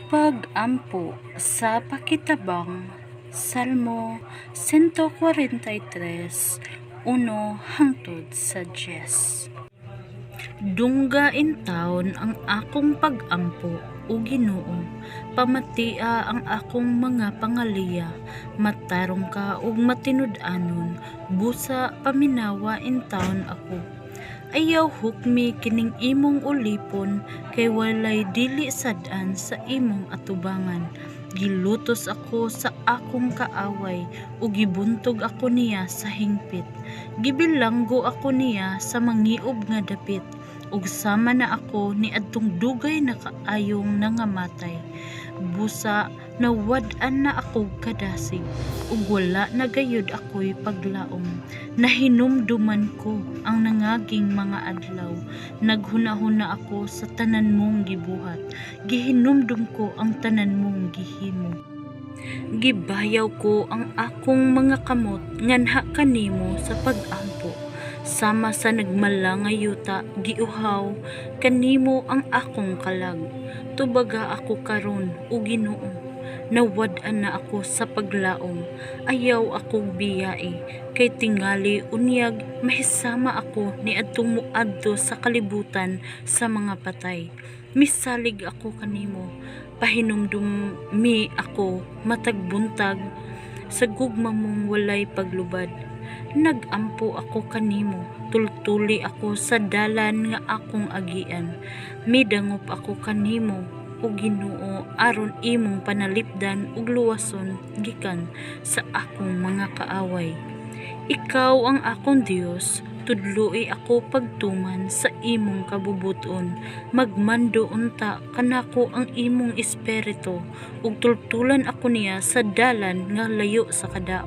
Pag-ampo sa pakitabang, Salmo 143, 1 hangtod sa 10. Dungga in taon ang akong pag-ampo, o Ginoo, pamatia ang akong mga pangaliya, matarong ka ug matinud-anon, busa paminawa in taon ako. Ayaw hukmi kining imong ulipon, kay walay dili sad-an sa imong atubangan. Gilutos ako sa akong kaaway, ug gibuntog ako niya sa hingpit. Gibilanggo ako niya sa mangiob nga dapit, ug sama na ako ni adtong dugay na kaayong nangamatay. Busa nawad-an na ako kadasig, ug wala na gayud ako'y paglaom. Nahinumduman ko ang nangaging mga adlaw, naghunahuna ako sa tanan mong gibuhat, gihinumdum ko ang tanan mong gihimo. Gibayaw ko ang akong mga kamot nganha kanimo sa pag-ampo, sama sa nagmala nga yuta giuhaw kanimo ang akong kalag. Tubaga ako karon, o Ginoo, nawad-an na ako sa paglaom. Ayaw akong biyai, kay tingali unyag mahisama ako ni adtong muadto sa kalibutan sa mga patay. Misalig ako kanimo, pahinumdum mi ako matagbuntag sa gugma mong walay paglubad. Nagampo ako kanimo, tultuli ako sa dalan nga akong agian. Midangop ako kanimo, o Ginoo, aron imong panalipdan ug luwason gikan sa akong mga kaaway. Ikaw ang akong Dios, tudloi ako pagtuman sa imong kabubuton. Magmando unta kanako ang imong espiritu, ug tultulan ako niya sa dalan nga layo sa kadao.